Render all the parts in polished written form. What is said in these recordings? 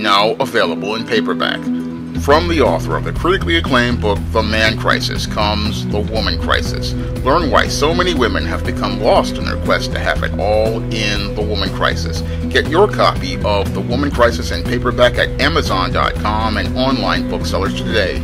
now available in paperback. From the author of the critically acclaimed book, The Man Crisis, comes The Woman Crisis. Learn why so many women have become lost in their quest to have it all in The Woman Crisis. Get your copy of The Woman Crisis in paperback at Amazon.com and online booksellers today.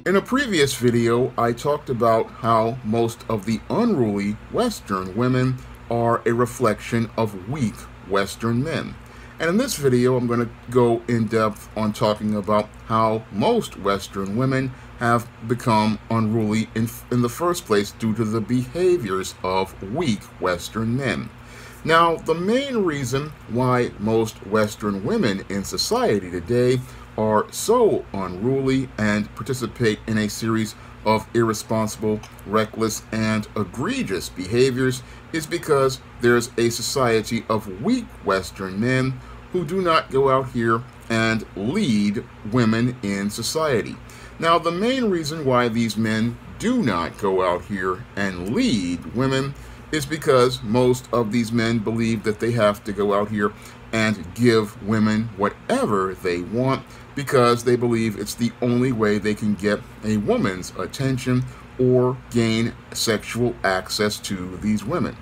In a previous video, I talked about how most of the unruly Western women are a reflection of weak Western men. And in this video, I'm going to go in depth on talking about how most Western women have become unruly in the first place due to the behaviors of weak Western men. Now, the main reason why most Western women in society today are so unruly and participate in a series of irresponsible, reckless, and egregious behaviors is because there's a society of weak Western men who do not go out here and lead women in society. Now, the main reason why these men do not go out here and lead women is because most of these men believe that they have to go out here and give women whatever they want because they believe it's the only way they can get a woman's attention or gain sexual access to these women.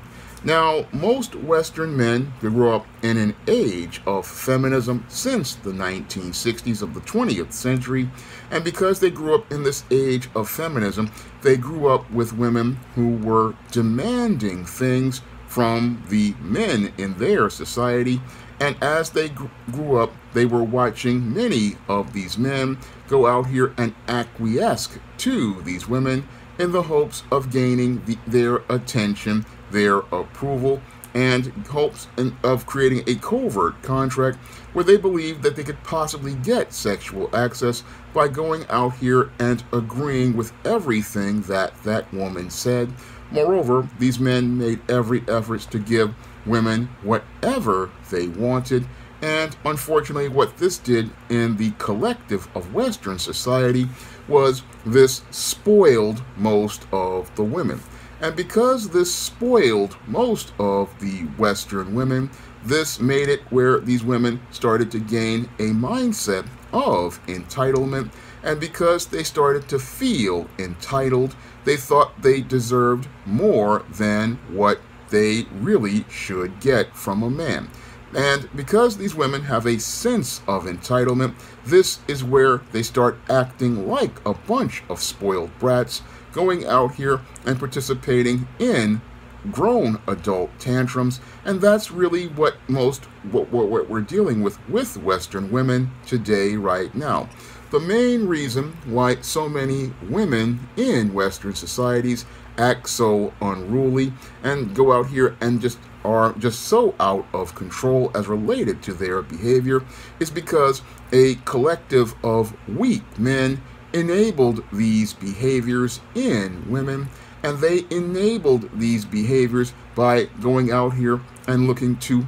Now, most Western men grew up in an age of feminism since the 1960s of the 20th century, and because they grew up in this age of feminism, they grew up with women who were demanding things from the men in their society, and as they grew up, they were watching many of these men go out here and acquiesce to these women in the hopes of gaining their attention, their approval, and hopes of creating a covert contract where they believed that they could possibly get sexual access by going out here and agreeing with everything that that woman said. Moreover, these men made every effort to give women whatever they wanted, and unfortunately what this did in the collective of Western society was this spoiled most of the women. And because this spoiled most of the Western women, this made it where these women started to gain a mindset of entitlement, and because they started to feel entitled, they thought they deserved more than what they really should get from a man. And because these women have a sense of entitlement, this is where they start acting like a bunch of spoiled brats, going out here and participating in grown adult tantrums. And that's really what we're dealing with Western women today right now. The main reason why so many women in Western societies act so unruly and go out here and are just so out of control as related to their behavior is because a collective of weak men enabled these behaviors in women, and they enabled these behaviors by going out here and looking to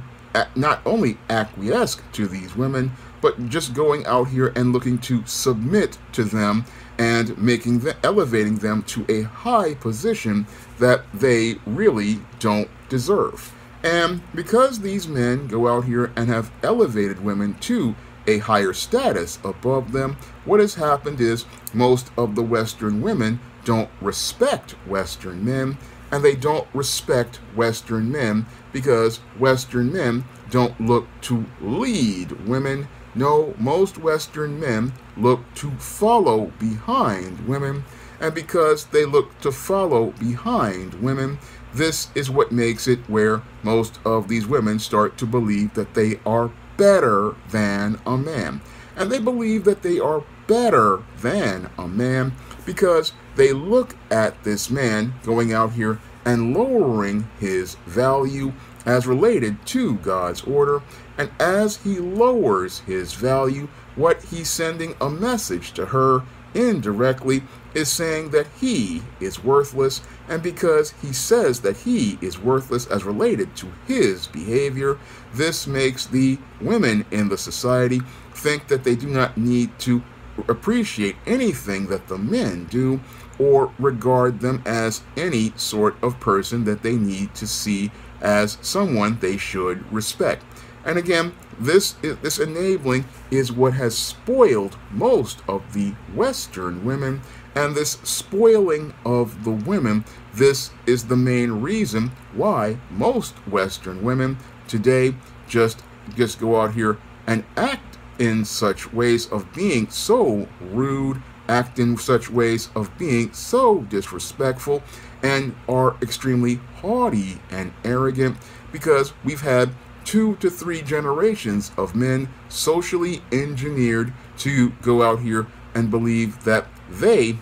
not only acquiesce to these women, but just going out here and looking to submit to them and elevating them to a high position that they really don't deserve. And because these men go out here and have elevated women to a higher status above them, what has happened is most of the Western women don't respect Western men, and they don't respect Western men because Western men don't look to lead women. No, most Western men look to follow behind women, and because they look to follow behind women, this is what makes it where most of these women start to believe that they are better than a man. And they believe that they are better than a man because they look at this man going out here and lowering his value as related to God's order. And as he lowers his value, what he's sending a message to her indirectly is saying that he is worthless, and because he says that he is worthless as related to his behavior, this makes the women in the society think that they do not need to appreciate anything that the men do or regard them as any sort of person that they need to see as someone they should respect. And again, this enabling is what has spoiled most of the Western women, and this spoiling of the women, this is the main reason why most Western women today just go out here and act in such ways of being so rude, act in such ways of being so disrespectful, and are extremely haughty and arrogant, because we've had 2 to 3 generations of men socially engineered to go out here and believe that they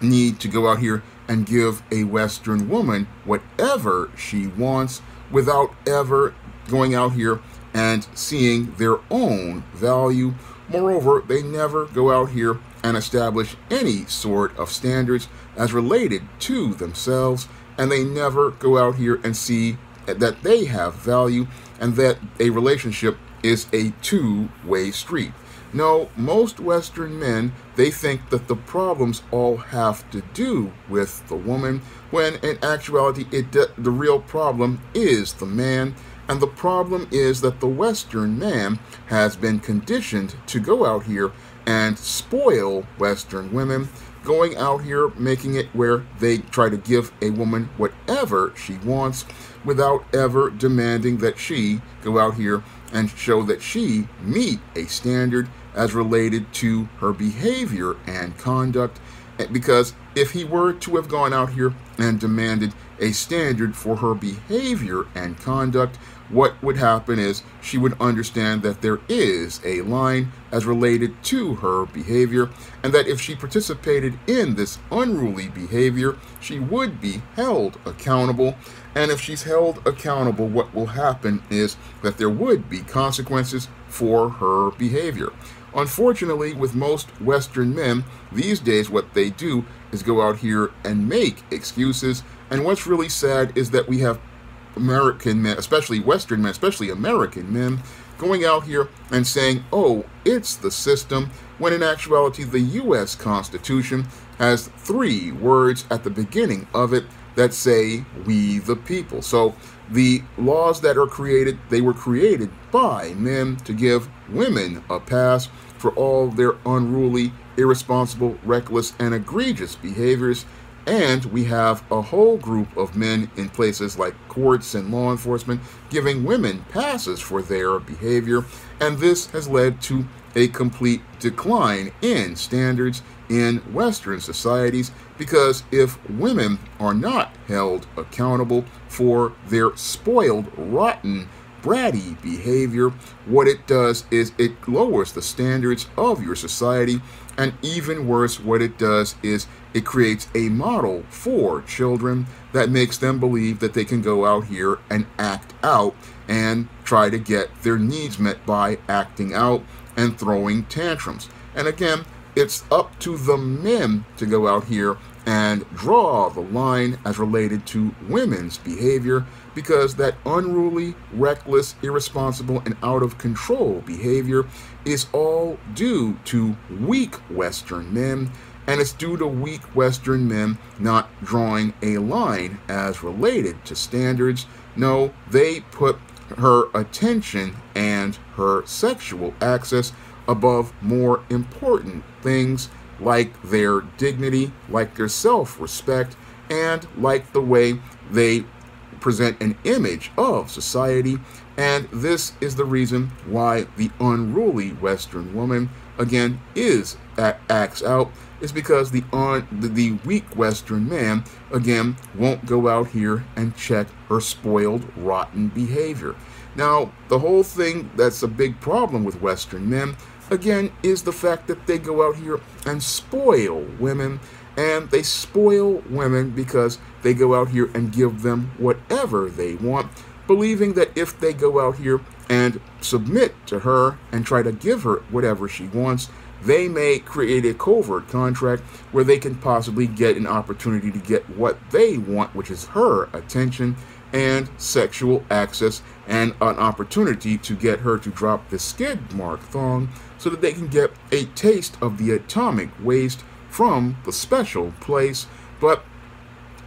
need to go out here and give a Western woman whatever she wants without ever going out here and seeing their own value. Moreover, they never go out here and establish any sort of standards as related to themselves, and they never go out here and see that they have value and that a relationship is a two-way street. No, most Western men, they think that the problems all have to do with the woman, when in actuality the real problem is the man. And the problem is that the Western man has been conditioned to go out here and spoil Western women, going out here making it where they try to give a woman whatever she wants without ever demanding that she go out here and show that she meet a standard as related to her behavior and conduct. Because if he were to have gone out here and demanded a standard for her behavior and conduct, what would happen is she would understand that there is a line as related to her behavior, and that if she participated in this unruly behavior, she would be held accountable. And if she's held accountable, what will happen is that there would be consequences for her behavior. Unfortunately, with most Western men these days, what they do is go out here and make excuses. And what's really sad is that we have American men, especially Western men, especially American men, going out here and saying, oh, it's the system, when in actuality the U.S. Constitution has 3 words at the beginning of it that say, we the people. So the laws that are created, they were created by men to give women a pass for all their unruly, irresponsible, reckless, and egregious behaviors. And we have a whole group of men in places like courts and law enforcement giving women passes for their behavior. And this has led to a complete decline in standards in Western societies, because if women are not held accountable for their spoiled, rotten, bratty behavior, what it does is it lowers the standards of your society. And even worse, what it does is it creates a model for children that makes them believe that they can go out here and act out and try to get their needs met by acting out and throwing tantrums. And again, it's up to the men to go out here and draw the line as related to women's behavior, because that unruly, reckless, irresponsible, and out of control behavior is all due to weak Western men, and it's due to weak Western men not drawing a line as related to standards. No, they put her attention and her sexual access above more important things, like their dignity, like their self-respect, and like the way they present an image of society. And this is the reason why the unruly Western woman, again, acts out, is because the weak Western man, again, won't go out here and check her spoiled, rotten behavior. Now, the whole thing that's a big problem with Western men, again, is the fact that they go out here and spoil women. And they spoil women because they go out here and give them whatever they want, believing that if they go out here and submit to her and try to give her whatever she wants, they may create a covert contract where they can possibly get an opportunity to get what they want, which is her attention and sexual access, and an opportunity to get her to drop the skid mark thong so that they can get a taste of the atomic waste from the special place. But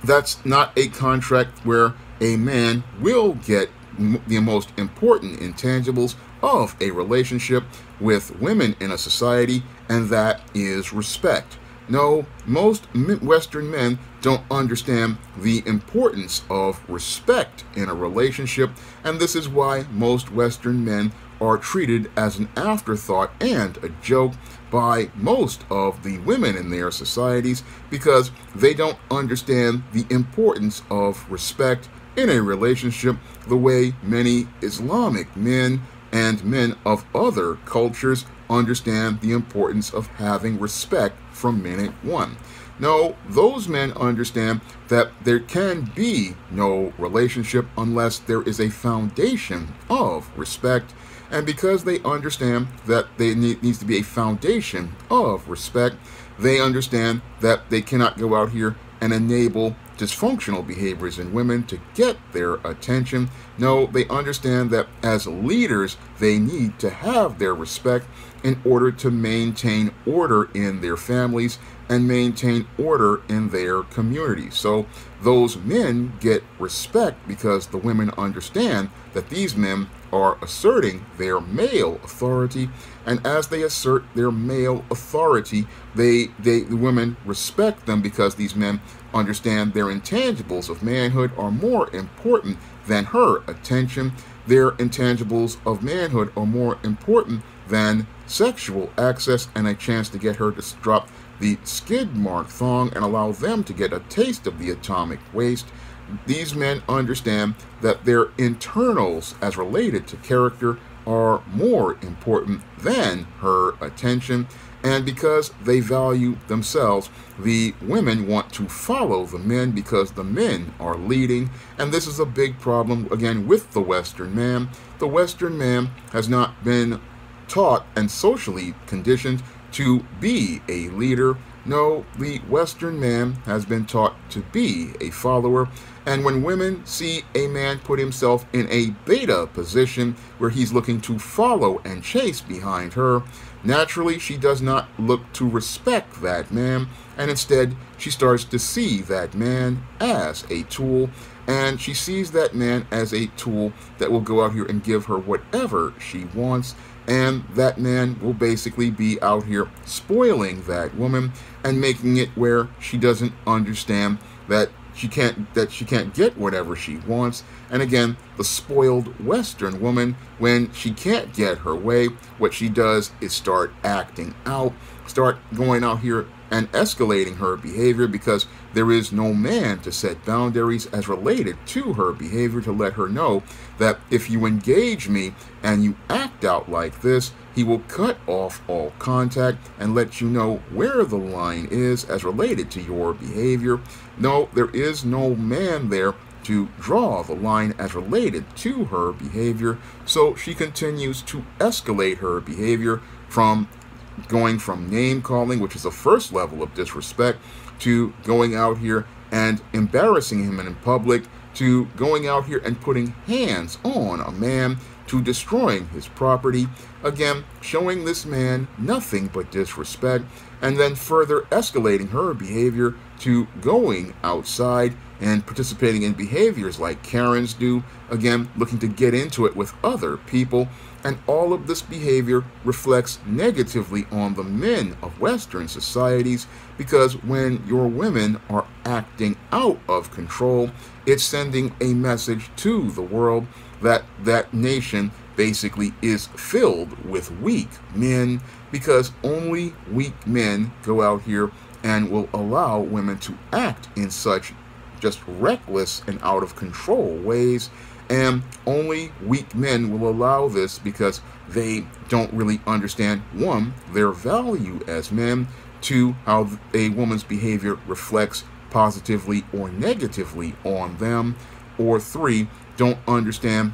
that's not a contract where a man will get the most important intangibles of a relationship with women in a society, and that is respect. No, most Western men don't understand the importance of respect in a relationship, and this is why most Western men are treated as an afterthought and a joke by most of the women in their societies, because they don't understand the importance of respect in a relationship the way many Islamic men and men of other cultures understand the importance of having respect from minute one. No, those men understand that there can be no relationship unless there is a foundation of respect. And because they understand that there needs to be a foundation of respect, they understand that they cannot go out here and enable dysfunctional behaviors in women to get their attention. No, they understand that as leaders, they need to have their respect in order to maintain order in their families and maintain order in their communities. So those men get respect because the women understand that these men are asserting their male authority, and as they assert their male authority, the women respect them because these men understand their intangibles of manhood are more important than her attention. Their intangibles of manhood are more important than sexual access and a chance to get her to drop the skid mark thong and allow them to get a taste of the atomic waste. These men understand that their internals as related to character are more important than her attention, and because they value themselves, the women want to follow the men because the men are leading, and this is a big problem again with the Western man. The Western man has not been taught and socially conditioned to be a leader. No, the Western man has been taught to be a follower, and when women see a man put himself in a beta position where he's looking to follow and chase behind her, naturally she does not look to respect that man, and instead she starts to see that man as a tool, and she sees that man as a tool that will go out here and give her whatever she wants. And that man will basically be out here spoiling that woman and making it where she doesn't understand that she can't get whatever she wants. And again, the spoiled Western woman, when she can't get her way, what she does is start acting out, start going out here and escalating her behavior, because there is no man to set boundaries as related to her behavior to let her know that if you engage me and you act out like this, he will cut off all contact and let you know where the line is as related to your behavior. No, there is no man there to draw the line as related to her behavior, so she continues to escalate her behavior from going from name calling, which is the first level of disrespect, to going out here and embarrassing him in public, to going out here and putting hands on a man, to destroying his property, again showing this man nothing but disrespect, and then further escalating her behavior to going outside and participating in behaviors like Karens do, again looking to get into it with other people. And all of this behavior reflects negatively on the men of Western societies, because when your women are acting out of control, it's sending a message to the world that that nation basically is filled with weak men, because only weak men go out here and will allow women to act in such just reckless and out of control ways. And only weak men will allow this because they don't really understand, one, their value as men, two, how a woman's behavior reflects positively or negatively on them, or three, don't understand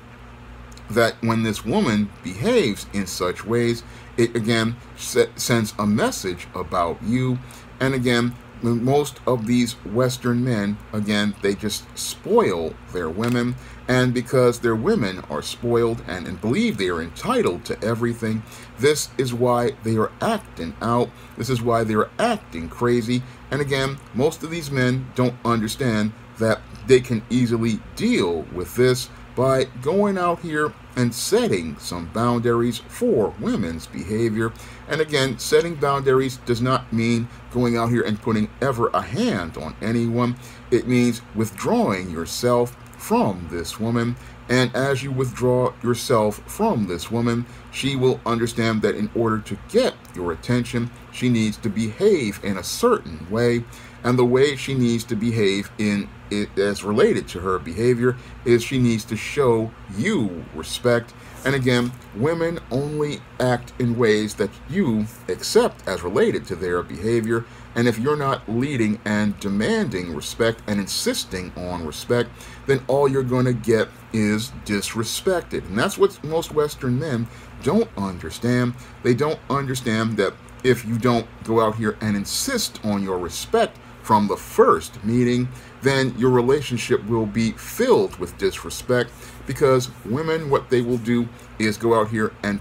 that when this woman behaves in such ways, it again sends a message about you. And again, most of these Western men, again, they just spoil their women, and because their women are spoiled and believe they are entitled to everything, this is why they are acting out, this is why they are acting crazy. And again, most of these men don't understand that they can easily deal with this by going out here and setting some boundaries for women's behavior. And again, setting boundaries does not mean going out here and putting ever a hand on anyone. It means withdrawing yourself from this woman. And as you withdraw yourself from this woman, she will understand that in order to get your attention, she needs to behave in a certain way. And the way she needs to behave in it as related to her behavior is she needs to show you respect. And again, women only act in ways that you accept as related to their behavior. And if you're not leading and demanding respect and insisting on respect, then all you're going to get is disrespected. And that's what most Western men don't understand. They don't understand that if you don't go out here and insist on your respect from the first meeting, then your relationship will be filled with disrespect, because women, what they will do is go out here and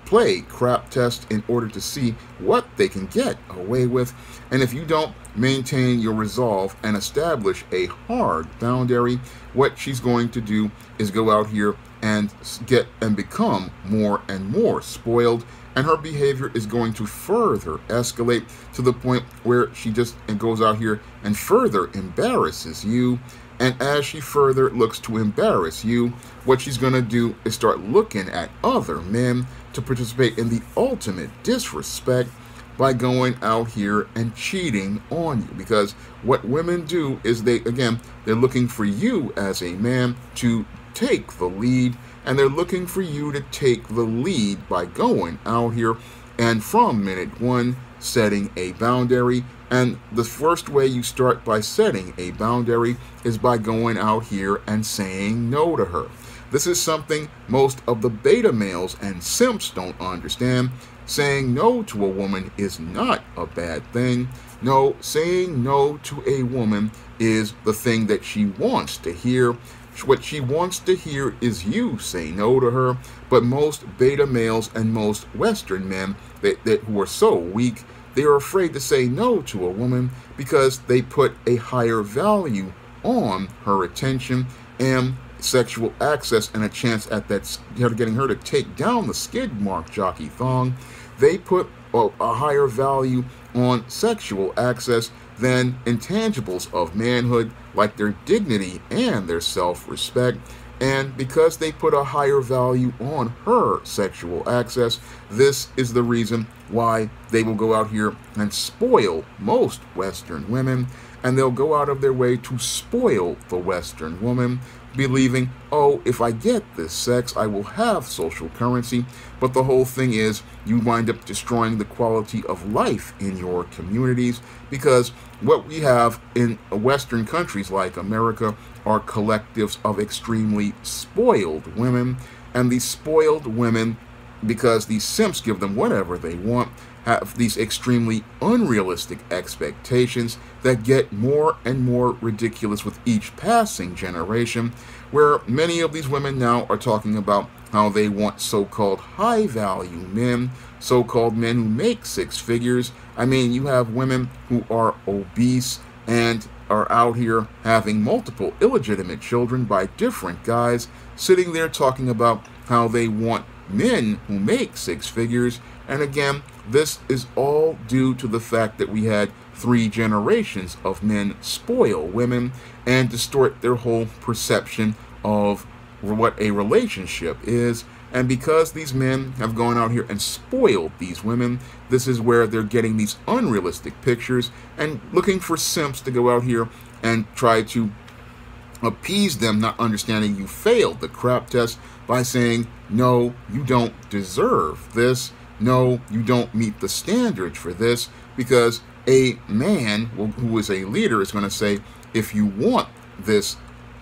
play crap test in order to see what they can get away with. And if you don't maintain your resolve and establish a hard boundary, what she's going to do is go out here and get and become more and more spoiled, and her behavior is going to further escalate to the point where she just goes out here and further embarrasses you. And as she further looks to embarrass you, what she's going to do is start looking at other men to participate in the ultimate disrespect by going out here and cheating on you. Because what women do is they're looking for you as a man to take the lead, and they're looking for you to take the lead by going out here and from minute one setting a boundary. And the first way you start by setting a boundary is by going out here and saying no to her. This is something most of the beta males and simps don't understand. Saying no to a woman is not a bad thing. No, saying no to a woman is the thing that she wants to hear. What she wants to hear is you say no to her. But most beta males and most Western men who are so weak, they are afraid to say no to a woman because they put a higher value on her attention and sexual access and a chance at getting her to take down the skid mark jockey thong. They put a higher value on sexual access than intangibles of manhood, like their dignity and their self-respect. And because they put a higher value on her sexual access, this is the reason why they will go out here and spoil most Western women. And they'll go out of their way to spoil the Western woman, believing, oh, if I get this sex, I will have social currency. But the whole thing is, you wind up destroying the quality of life in your communities, because what we have in Western countries like America are collectives of extremely spoiled women. And these spoiled women, because these simps give them whatever they want, have these extremely unrealistic expectations that get more and more ridiculous with each passing generation, where many of these women now are talking about how they want so-called high-value men, so-called men who make six figures. I mean, you have women who are obese and are out here having multiple illegitimate children by different guys, sitting there talking about how they want men who make six figures. And again, this is all due to the fact that we had 3 generations of men spoil women and distort their whole perception of what a relationship is. And because these men have gone out here and spoiled these women, this is where they're getting these unrealistic pictures and looking for simps to go out here and try to appease them, not understanding you failed the crap test by saying, no, you don't deserve this. No, you don't meet the standards for this, because a man who is a leader is going to say, if you want this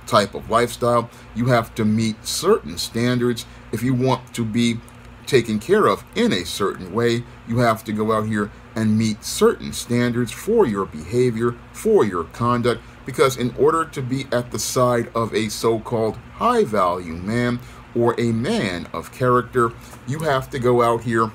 type of lifestyle, you have to meet certain standards. If you want to be taken care of in a certain way, you have to go out here and meet certain standards for your behavior, for your conduct, because in order to be at the side of a so-called high-value man or a man of character, you have to go out here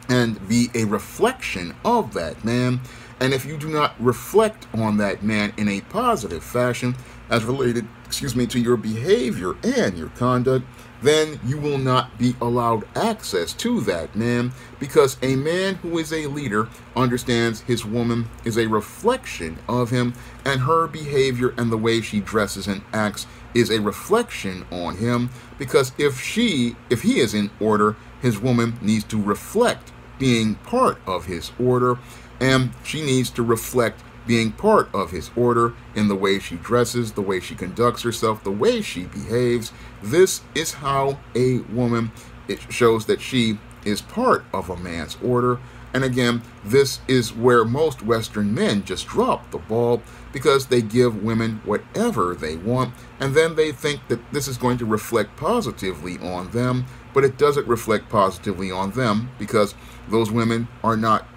and be a reflection of that man. And if you do not reflect on that man in a positive fashion as related, to your behavior and your conduct, then you will not be allowed access to that man, because a man who is a leader understands his woman is a reflection of him, and her behavior and the way she dresses and acts is a reflection on him, because if he is in order, his woman needs to reflect being part of his order, and she needs to reflect being part of his order in the way she dresses, the way she conducts herself, the way she behaves. This is how a woman, it shows that she is part of a man's order. And again, this is where most Western men just drop the ball, because they give women whatever they want, and then they think that this is going to reflect positively on them, but it doesn't reflect positively on them, because those women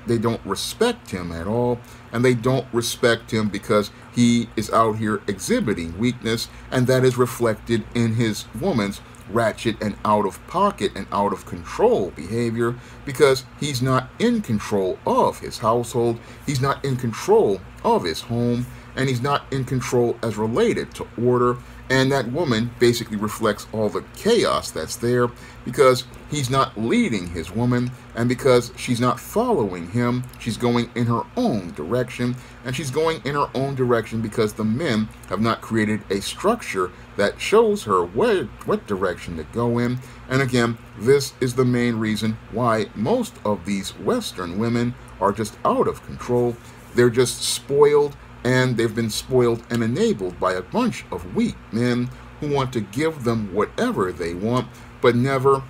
they don't respect him at all, and they don't respect him because he is out here exhibiting weakness, and that is reflected in his woman's ratchet and out of pocket and out of control behavior, because he's not in control of his household, he's not in control of his home, and he's not in control as related to order. And that woman basically reflects all the chaos that's there, because he's not leading his woman, and because she's not following him, she's going in her own direction. And she's going in her own direction because the men have not created a structure that shows her what direction to go in. And again, this is the main reason why most of these Western women are just out of control. They're just spoiled, and they've been spoiled and enabled by a bunch of weak men who want to give them whatever they want, but never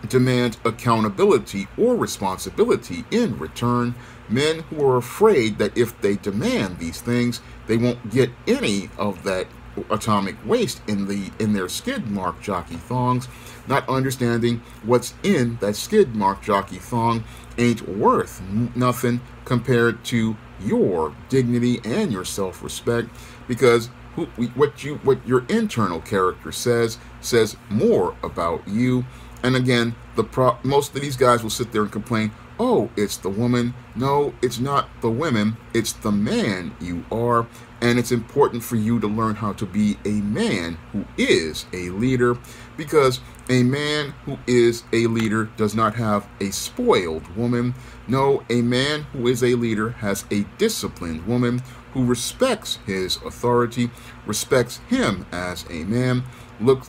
demand accountability or responsibility in return. Men who are afraid that if they demand these things, they won't get any of that atomic waste in their skid mark jockey thongs, not understanding what's in that skid mark jockey thong ain't worth nothing compared to your dignity and your self-respect, because what your internal character says more about you. And again, most of these guys will sit there and complain, oh, it's the woman. No, it's not the women, it's the man you are. And it's important for you to learn how to be a man who is a leader, because a man who is a leader does not have a spoiled woman. No, a man who is a leader has a disciplined woman who respects his authority, respects him as a man,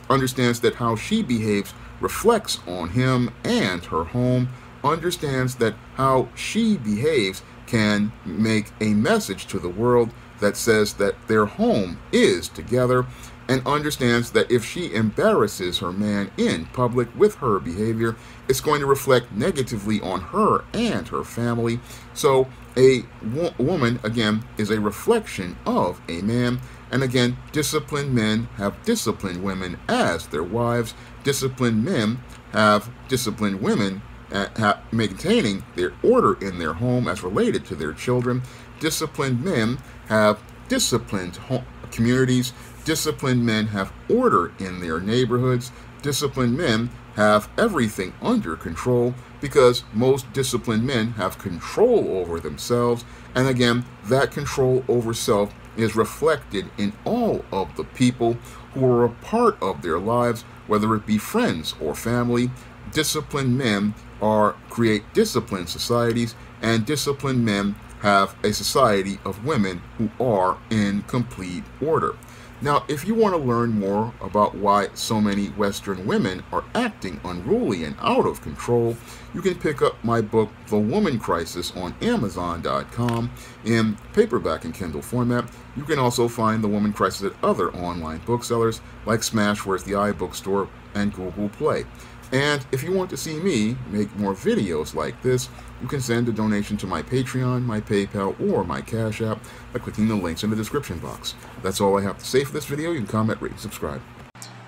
understands that how she behaves reflects on him and her home, understands that how she behaves can make a message to the world that says that their home is together, and understands that if she embarrasses her man in public with her behavior, it's going to reflect negatively on her and her family. So a woman, again, is a reflection of a man. And again, disciplined men have disciplined women as their wives. Disciplined men have disciplined women maintaining their order in their home as related to their children. Disciplined men have disciplined communities. Disciplined men have order in their neighborhoods. Disciplined men have everything under control, because most disciplined men have control over themselves. And again, that control over self is reflected in all of the people who are a part of their lives, whether it be friends or family. Disciplined men create disciplined societies, and disciplined men have a society of women who are in complete order. Now, if you want to learn more about why so many Western women are acting unruly and out of control, you can pick up my book, The Woman Crisis, on Amazon.com in paperback and Kindle format. You can also find The Woman Crisis at other online booksellers like Smashware's The iBookstore and Google Play. And if you want to see me make more videos like this, you can send a donation to my Patreon, my PayPal, or my Cash App by clicking the links in the description box. That's all I have to say for this video. You can comment, rate, and subscribe.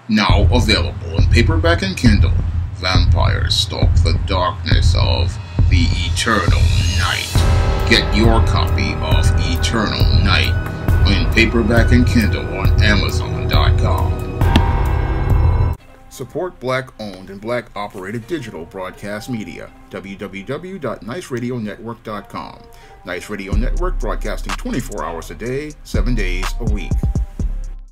Now available in paperback and Kindle, Vampires Stalk the Darkness of the Eternal Night. Get your copy of Eternal Night in paperback and Kindle on Amazon.com. Support Black-owned and Black-operated digital broadcast media. www.niceradionetwork.com. Nice Radio Network, broadcasting 24 hours a day, 7 days a week.